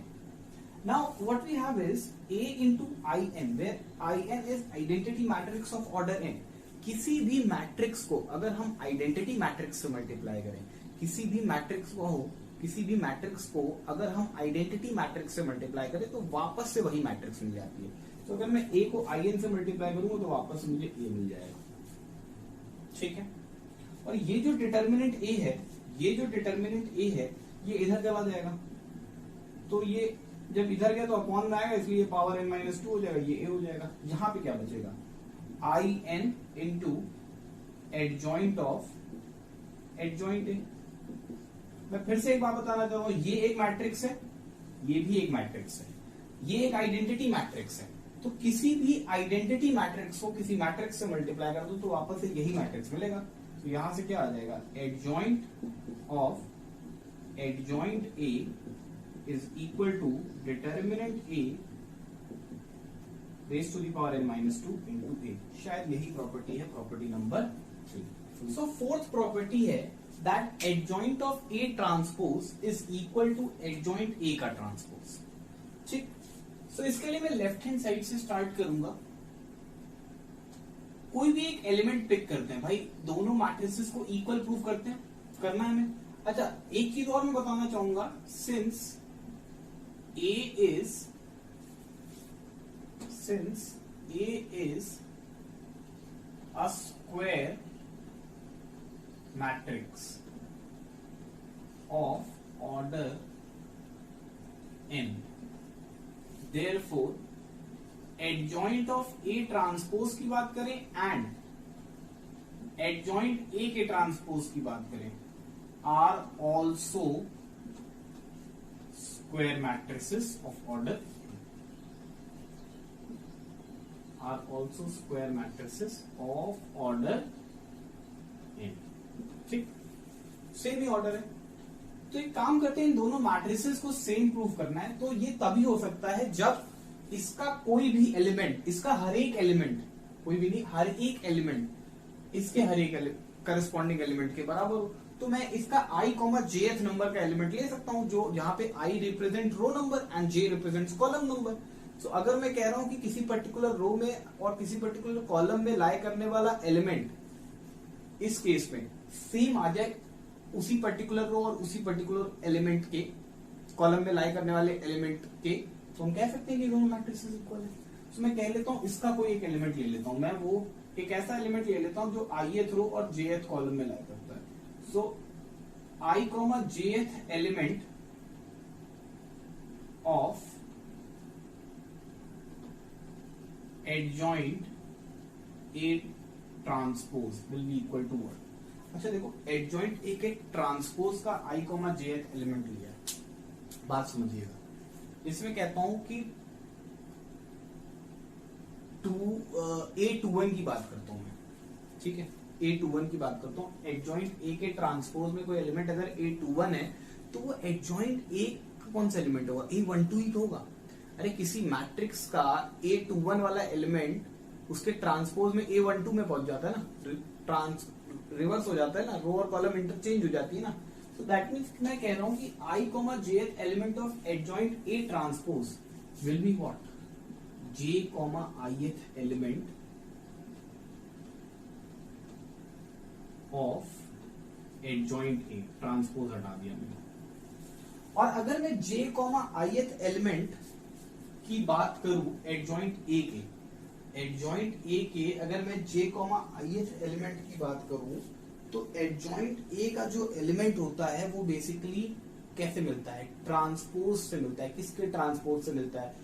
Now what we have is A into In, where In is identity matrix of order n। किसी भी matrix को अगर हम आइडेंटिटी मैट्रिक्स से मल्टीप्लाई करें, किसी भी मैट्रिक्स को अगर हम आइडेंटिटी मैट्रिक्स से मल्टीप्लाई करें तो वापस से वही मैट्रिक्स मिल जाती है। तो अगर मैं A को In से मल्टीप्लाई करूंगा तो वापस से मुझे A मिल जाएगा, ठीक है? और ये जो डिटर्मिनेंट ए है, ये इधर चला जाएगा, तो ये जब इधर गया तो अपॉन में आएगा, इसलिए पावर n-2 हो जाएगा, ये ए हो जाएगा। यहां पे क्या बचेगा, I n into adjoint of adjoint A. मैं फिर से एक बात बताना चाहूंगा, ये एक मैट्रिक्स है, ये भी एक मैट्रिक्स है, ये एक आइडेंटिटी मैट्रिक्स है, तो किसी भी आइडेंटिटी मैट्रिक्स को किसी मैट्रिक्स से मल्टीप्लाई कर दो तो वापस से यही मैट्रिक्स मिलेगा। तो यहां से क्या आ जाएगा, adjoint of adjoint A is equal to determinant A raise to the power n minus 2 into A. शायद यही प्रॉपर्टी है, property number 3। So fourth property है that adjoint of A transpose is equal to adjoint A का transpose. ठीक, so इसके लिए मैं left hand side से स्टार्ट करूंगा। कोई भी एक एलिमेंट पिक करते हैं भाई, दोनों मैट्रिसेस को इक्वल प्रूफ करते हैं, करना है हमें। अच्छा, एक चीज और मैं बताना चाहूंगा, since A is a square matrix of order n, therefore adjoint of A transpose की बात करें एंड एडजॉइंट ए के ट्रांसपोज की बात करें are also square matrices of order, are also square matrices of order n। ठीक, same ही order है। तो एक काम करते हैं, इन दोनों मैट्रिसेस को सेम प्रूफ करना है। तो ये तभी हो सकता है जब इसका कोई भी एलिमेंट, इसका हर एक एलिमेंट, कोई भी नहीं, हर एक एलिमेंट इसके हर एक करस्पॉन्डिंग एलिमेंट के बराबर हो। तो मैं इसका i, jth नंबर का एलिमेंट ले सकता हूं, जो जहां पे i represent row number and j represents column number. So अगर मैं कह रहा हूं कि किसी पर्टिकुलर रो में और किसी पर्टिकुलर कॉलम में लाई करने वाला एलिमेंट इस केस में सेम आ जाए उसी पर्टिकुलर रो और उसी पर्टिकुलर एलिमेंट के, कॉलम में लाई करने वाले एलिमेंट के, तो हम कह सकते हैं कि दोनों मैट्रिसेस इक्वल है। तो मैं कह लेता हूं इसका कोई एक एलिमेंट ले लेता हूं, मैं वो एक ऐसा एलिमेंट ले लेता हूं जो ith रो और jth कॉलम में लाई करता है। So i, jth element of adjoint A transpose will be equal to what. अच्छा देखो, एडजॉइंट ए के ट्रांसपोज का i, jth एलिमेंट लिया है, बात समझिएगा। इसमें कहता हूं कि A21 की बात करता हूं मैं, ठीक है, A21 की बात करता हूं। एडजॉइंट ए के ट्रांसपोज में कोई एलिमेंट अगर A21 है तो वो एडजॉइंट ए का कौन सा एलिमेंट होगा, A12 ही तो होगा। अरे किसी मैट्रिक्स का A21 वाला एलिमेंट उसके ट्रांसपोज में A12 में पहुंच जाता है ना, रिवर्स हो जाता है ना, रो और कॉलम इंटरचेंज हो जाती है ना। So that means मैं कह रहा हूं कि i, jth element of adjoint A transpose will be what? j, ith element of adjoint A transpose हटा दिया मैंने। और अगर मैं j, ith element की बात करूं adjoint A के, adjoint A के अगर मैं j, ith element की बात करूं तो एडजॉइंट ए का जो एलिमेंट होता है वो बेसिकली कैसे मिलता है, ट्रांसपोज से मिलता है। किसके ट्रांसपोज से मिलता है,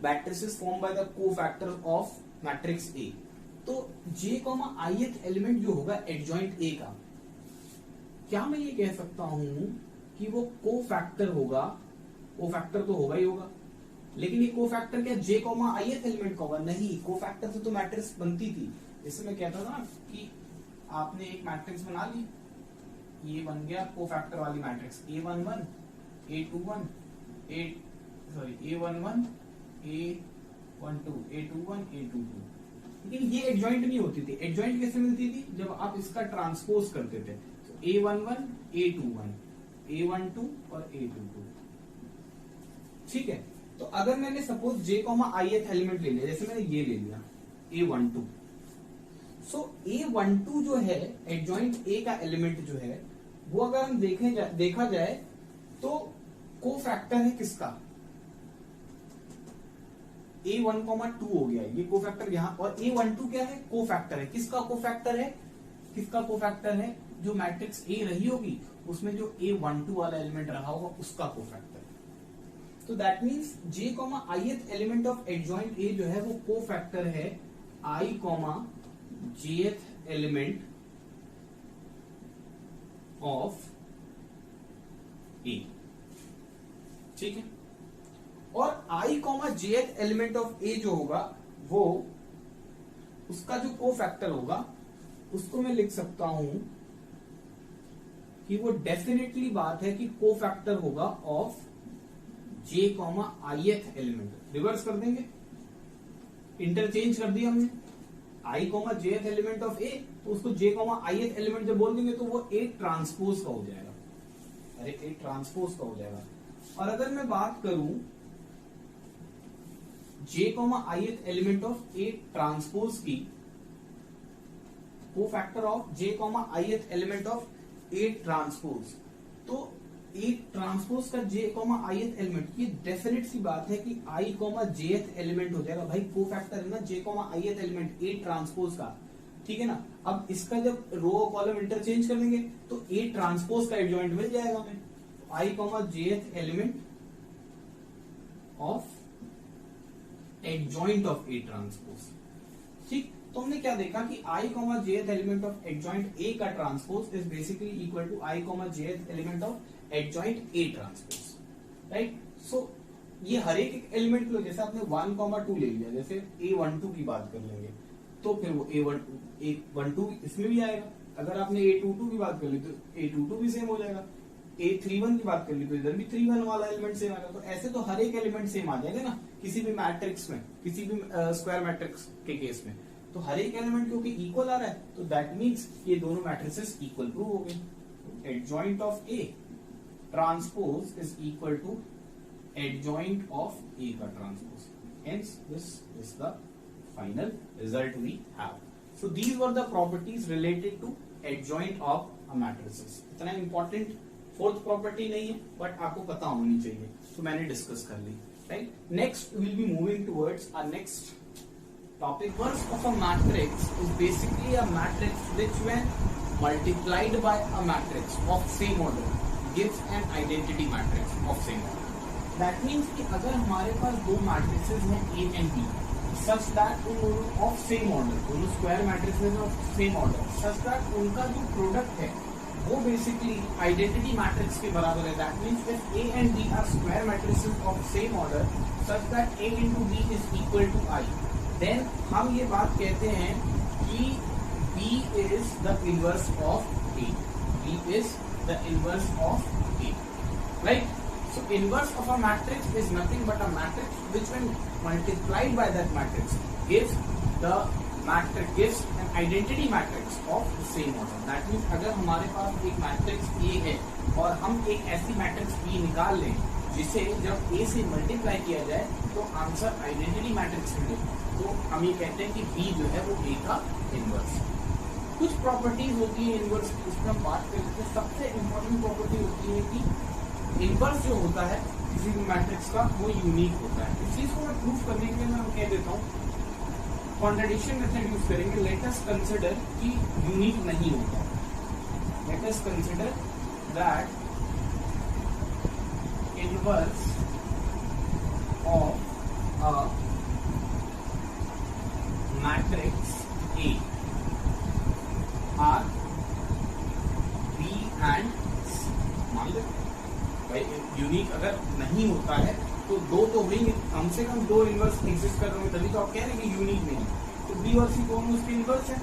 matrices form by the cofactor of matrix A. तो j, ith एलिमेंट जो होगा एडजॉइंट ए का, क्या मैं ये कह सकता हूं कि वो कोफैक्टर होगा? कोफैक्टर तो होगा ही होगा, लेकिन ये कोफैक्टर क्या j, ith एलिमेंट का होगा? नहीं, कोफैक्टर से तो मैट्रिक्स बनती थी। जैसे मैं कहता था ना कि आपने एक मैट्रिक्स बना ली, ये बन गया कोफैक्टर वाली matrix A11, A21, A11, A12, A21, A22। लेकिन ये एडजॉइंट नहीं होती थी। एडजॉइंट कैसे मिलती थी, जब आप इसका ट्रांसपोज करते थे। तो A11, A21, A12 और A22, ठीक है। तो अगर मैंने सपोज j, ith एलिमेंट ले लिया, जैसे मैंने ये ले लिया A12, सो A12 जो है एडजॉइंट ए का एलिमेंट जो है वो अगर हम देखा जाए तो कोफैक्टर है किसका, A1, 2 हो गया ये कोफैक्टर यहाँ, और A12 क्या है, कोफैक्टर है। किसका कोफैक्टर है, किसका कोफैक्टर है, जो मैट्रिक्स ए रही होगी उसमें जो A12 वाला एलिमेंट रहा होगा उसका कोफैक्टर। तो that means j, ith element of adjoint ए जो है वो कोफैक्टर है i, jth element of A, ठीक है। और i, jth element of A जो होगा वो उसका जो कोफैक्टर होगा उसको मैं लिख सकता हूं कि वो डेफिनेटली बात है कि कोफैक्टर होगा of j comma ith element. Reverse कर देंगे, इंटरचेंज कर दिया हमने, i comma jth element of a, तो उसको j कॉमा ith एलिमेंट जब बोल देंगे तो वो a ट्रांसपोज का हो जाएगा। अरे a ट्रांसपोज का हो जाएगा। और अगर मैं बात करूं j comma ith element of a transpose की, cofactor of j comma ith element of a transpose, तो a ट्रांसपोज का j कॉमा ith एलिमेंट, ये डेफिनेट सी बात है कि i कॉमा jth एलिमेंट हो जाएगा। भाई कोफैक्टर है ना j comma ith element a transpose का, ठीक है ना। अब इसका जब रो और कॉलम इंटरचेंज कर लेंगे तो a ट्रांसपोज का एडजॉइंट मिल जाएगा हमें, i comma jth element of adjoint of a transpose. ठीक, तो हमने क्या देखा कि i comma jth element of adjoint a का transpose is basically equal to i comma jth element of adjoint a transpose, right. So ये हर एक एलिमेंट लो, जैसे आपने 1 कॉमा 2 ले लिया, जैसे a12 की बात कर लेंगे तो फिर वो a12 इसमें भी आएगा। अगर आपने a22 की बात कर ली तो a22 भी सेम हो जाएगा। a31 की बात कर ली तो इधर भी 31 वाला एलिमेंट सेम आएगा। तो ऐसे तो हर एक एलिमेंट सेम आ जाएगा ना किसी भी मैट्रिक्स में, किसी भी स्क्वायर मैट्रिक्स के केस में। तो हर एक एलिमेंट क्योंकि इक्वल आ रहा है तो दैट मीन्स ये दोनों मैट्रिसेस इक्वल प्रूव हो गए। Adjoint of A transpose is equal to adjoint of A का transpose, hence this is the final result we have. So these were the properties related to adjoint of a matrices. इतना important fourth property नहीं है but आपको पता होनी चाहिए, तो मैंने डिस्कस कर ली, right. Next will be moving towards our next topic. Inverse of a matrix is basically a matrix which when multiplied by a matrix of same order gives an identity matrix of same order. That means कि अगर हमारे पास दो matrices हैं A and B such that of same order, दोनों square matrices of same order such that उनका जो product है वो basically identity matrix के बराबर है। That means if A and B are square matrices of same order such that A into B is equal to I, then हम ये बात कहते हैं कि B is the inverse of A. B is the inverse of A. Right? So inverse of a matrix is nothing but a matrix which when multiplied by that matrix gives an identity matrix of the same order. That means अगर हमारे पास एक matrix A है और हम एक ऐसी matrix B निकाल लें जिसे जब A से मल्टीप्लाई किया जाए तो आंसर आइडेंटिटी मैट्रिक्स मिले, तो हम ये कहते हैं कि B जो है वो A का इनवर्स। कुछ प्रॉपर्टीज होती है इनवर्स, इसमें हम बात करते हैं। सबसे इंपॉर्टेंट प्रॉपर्टी होती है कि इनवर्स जो होता है किसी भी मैट्रिक्स का वो यूनिक होता है। इस चीज को मैं प्रूफ करने के लिए मैं कह देता हूँ कॉन्ट्रडिक्शन मेथड यूज करेंगे। लेट अस कंसिडर कि यूनिक नहीं होता। Let us consider that inverse of a matrix A are B and C। मान लो भाई यूनिक अगर नहीं होता है तो दो तो होंगे, कम से कम दो इनवर्स एग्जिस्ट कर रहे हैं, तभी तो आप कह रहे हैं कि यूनिक नहीं। तो B और C दोनों उसके इनवर्स है।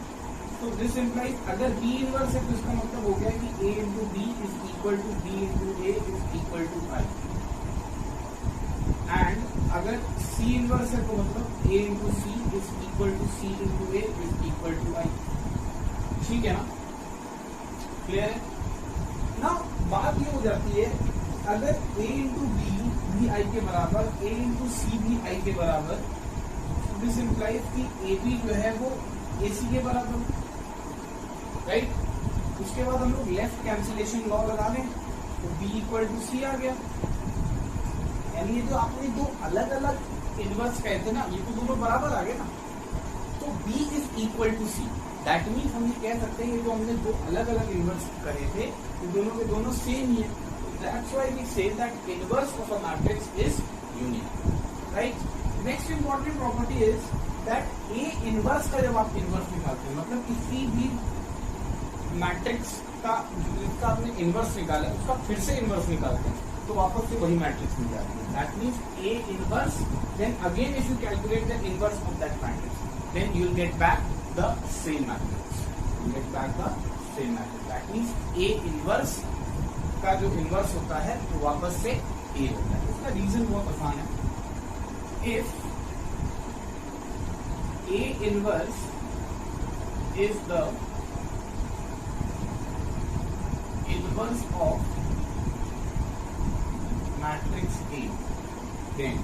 तो दिस इम्प्लाइज अगर B इनवर्स है तो इसका मतलब हो गया कि A into B is equal to B into A is equal to I। And अगर C इनवर्स है तो मतलब A into C is equal to C into A is equal to I। ठीक है ना, क्लियर है ना। बात ये हो जाती है अगर A इंटू B भी I के बराबर, A इंटू C भी I के बराबर, दिस इम्प्लाइज कि AB जो है वो AC के बराबर, राइट। उसके बाद हम लोग लेफ्ट कैंसिलेशन लॉ लगा लें तो B इक्वल टू C आ गया। यानी ये जो आपने दो अलग अलग इनवर्स कहे थे ना, ये तो दोनों बराबर आ गए ना। तो B is equal to C, that means हम ये कह सकते हैं ये जो हमने दो अलग अलग इनवर्स करे थे ये दोनों के दोनों सेम ही है। That's why we say that inverse of a matrix is unique, right. Next important property is that A inverse का जब आप इनवर्स निकालते हैं, मतलब किसी भी मैट्रिक्स का जिसका आपने इनवर्स निकाला उसका फिर से इनवर्स निकालते हैं, तो वापस से वही मैट्रिक्स मिल जाती है. That means A inverse, then again if you calculate the inverse of that matrix, then you will get back the same matrix. You get back the same matrix. That means A inverse का जो inverse होता है वो वापस से A होता है. इसका रीजन बहुत आसान है. If A inverse is the inverse of matrix A, then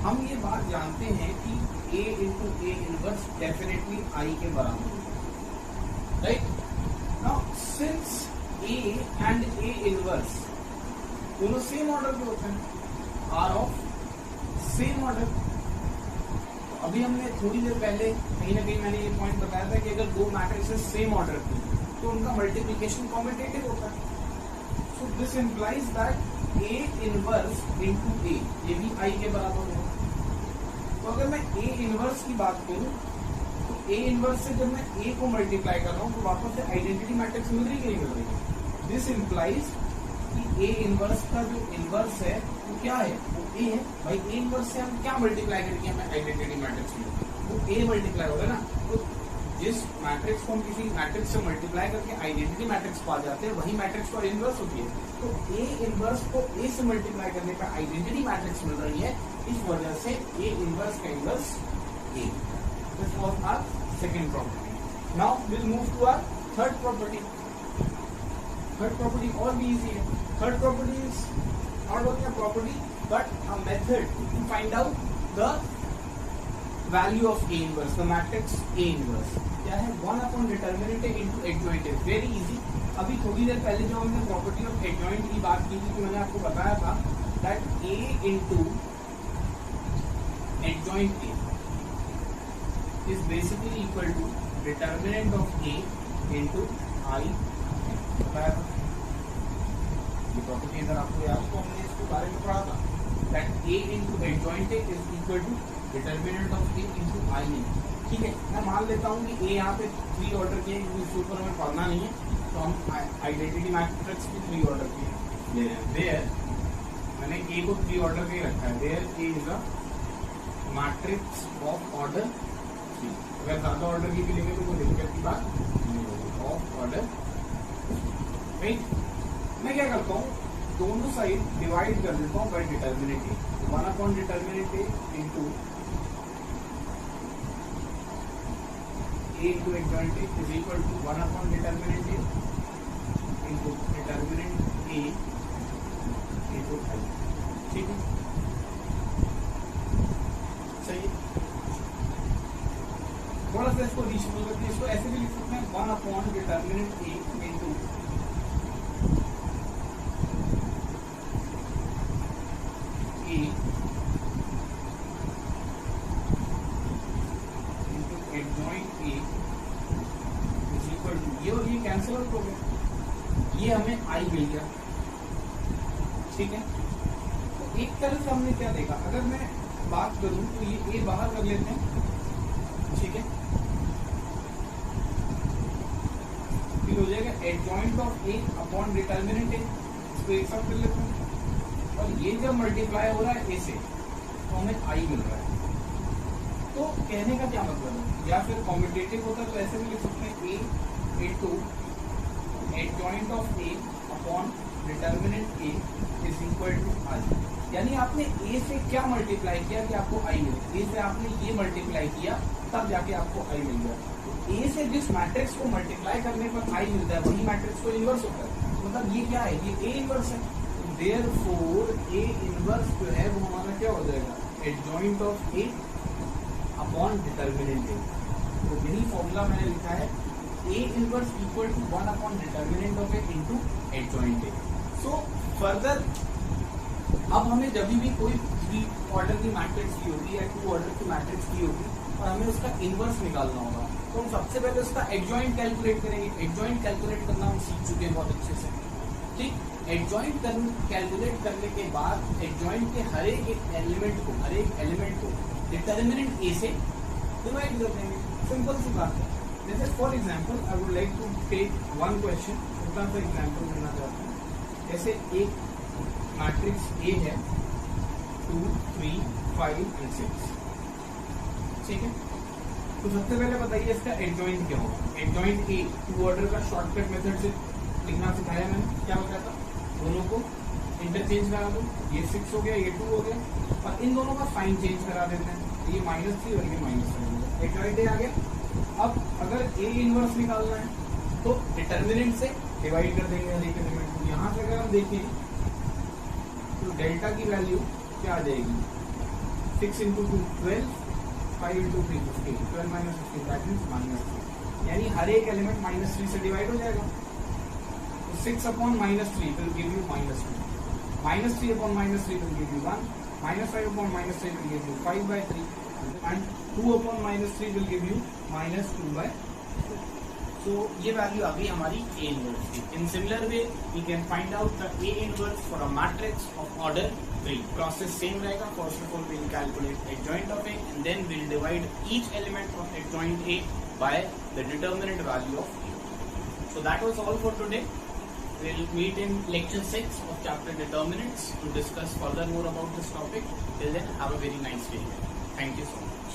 हम ये बात जानते हैं कि A into A inverse definitely I के बराबर है, right? Now since A and A inverse दोनों सेम ऑर्डर के होते हैं, आर ऑफ सेम ऑर्डर. अभी हमने थोड़ी देर पहले कहीं ना कहीं मैंने ये पॉइंट बताया था कि अगर दो मैट्रिक्सेस सेम ऑर्डर की तो उनका मल्टीप्लिकेशन कॉम्यूटेटिव होता है. So this implies that A inverse into A ये भी I के बराबर होगा. तो अगर मैं A इनवर्स की बात करूं तो A इनवर्स से जब मैं A को मल्टीप्लाई कर रहा हूं तो वापस से आइडेंटिटी मैट्रिक्स मिल रही है कि नहीं मिल रही है. दिस इंप्लाइज कि A इनवर्स का जो इनवर्स है वो क्या है, वो A है. भाई A इनवर्स से हम क्या मल्टीप्लाई करके हमें आइडेंटिटी मैट्रिक्स मिले, वो A मल्टीप्लाई होगा ना. तो जिस मैट्रिक्स को हम किसी मैट्रिक्स से मल्टीप्लाई करके आइडेंटिटी मैट्रिक्स पा जाते हैं वही मैट्रिक्स को इनवर्स होती है. तो A इनवर्स को A से मल्टीप्लाई करने पर आइडेंटिटी मैट्रिक्स मिल रही है, इस वजह से A इनवर्स का inverse A. This was our second property. Now will move to our third property. Third property और भी इजी है. Third property is not only a property but a method to find out the value of A inverse, the matrix A inverse. क्या है, 1 upon determinant into adjoint है. Very easy. अभी थोड़ी देर पहले जो हमने प्रॉपर्टी ऑफ adjoint की बात की थी तो मैंने आपको बताया था that A into adjoint A is basically equal to determinant of A into I. बताया था ये प्रॉपर्टी. अगर आपको याद तो हमने इसके बारे में पढ़ा था that A into adjoint A is equal to determinant of A into I. ठीक है, मैं मान लेता हूँ कि A यहाँ पे 3 ऑर्डर के हैं, इसके ऊपर हमें पढ़ना नहीं है, तो हम आइडेंटिटी मैट्रिक्स भी 3 ऑर्डर के ले रहे हैं. देयर मैंने A को 3 ऑर्डर के ही रखा है. There A is a matrix of order 3. अगर ज्यादा ऑर्डर की भी लेंगे तो कोई दिक्कत की बात नहीं होगी. Of order right. मैं क्या करता हूँ, दोनों साइड डिवाइड कर देता हूँ by determinant A. 1 upon determinant A into A into adjoint A is equal to 1 upon determinant A into determinant A into I. ठीक है, सही है. थोड़ा सा इसको रीशफल करके इसको ऐसे भी लिख सकते हैं 1 upon determinant A into cancel out हो गया. ये हमें आई मिल गया. ठीक है, तो एक तरह से हमने क्या देखा, अगर मैं बात करूं तो ये ए बाहर कर लेते हैं. ठीक है, फिर हो जाएगा adjoint of A upon determinant A. इसको एक साथ कर लेते हैं और ये जब मल्टीप्लाई हो रहा है ए से तो हमें आई मिल रहा है. तो कहने का क्या मतलब है, या फिर कॉम्पिटेटिव होता है तो ऐसे भी लिख सकते हैं A into adjoint of A upon determinant A is equal to I. यानी आपने ए से क्या मल्टीप्लाई किया कि आपको आई मिले. ए से आपने ये मल्टीप्लाई किया तब जाके आपको आई मिल गया. तो ए से जिस मैट्रिक्स को मल्टीप्लाई करने पर आई मिलता है वही मैट्रिक्स को इनवर्स होता है. मतलब ये क्या है, ये ए इनवर्स है. देयरफॉर ए इनवर्स जो है वो हमारा क्या हो जाएगा, adjoint of A upon determinant A. तो यही फॉर्मूला मैंने लिखा है, A inverse equal to 1 upon determinant of A into adjoint A. So further अब हमें जब भी कोई 3 ऑर्डर की मैट्रिक्स की होगी या 2 ऑर्डर की मैट्रिक्स की होगी और हमें उसका इनवर्स निकालना होगा तो हम सबसे पहले उसका एडजॉइंट कैलकुलेट करेंगे. एडजॉइंट कैलकुलेट करना हम सीख चुके हैं बहुत अच्छे से. ठीक, एडजॉइंट कैलकुलेट करने के बाद एडजॉइंट के हर एक एलिमेंट को डिटर्मिनेंट ए से डिवाइड कर देंगे. सिंपल सी बात है. जैसे for example I would like to take one question. छोटा सा एग्जाम्पल लेना चाहता हूँ. जैसे एक मैट्रिक्स ए है 2, 3, 5 and 6, ठीक है। तो सबसे पहले बताइए इसका एडजॉइंट क्या होगा। एडजॉइंट ए टू ऑर्डर का शॉर्टकट मेथड से लिखना सिखाया मैंने, क्या बताया था, दोनों को इंटरचेंज करा दो, ये 6 हो गया, ये 2 हो गया, और इन दोनों का साइन चेंज करा देते हैं, ये -3 और ये -3, एडजॉइंट ए आ गया। अब अगर ए इनवर्स निकालना है तो डिटर्मिनेंट से डिवाइड कर देंगे हर एक एलिमेंट को। यहाँ से अगर हम देखें तो डेल्टा की वैल्यू क्या आ जाएगी, 6 × 2 12, 5 × 3 15, 12 - 15 दैट मींस -3, यानी हर एक एलिमेंट -3 से डिवाइड हो जाएगा। तो 6/-3 will give you -2, -3/-3 will give you 1, -5/-3 will give you 5/3, and 2/-3 will give you -2/2. So ये वैल्यू आ गई हमारी A इनवर्स की। In similar way we can find out the A inverse for a matrix of order 3. Process same रहेगा। First of all we'll calculate adjoint of A and then we'll divide each element of adjoint A by the determinant value of A. So that was all for today. We'll meet in lecture 6 of chapter determinants to discuss further more about this topic. Till then, have a very nice day. Thank you so much.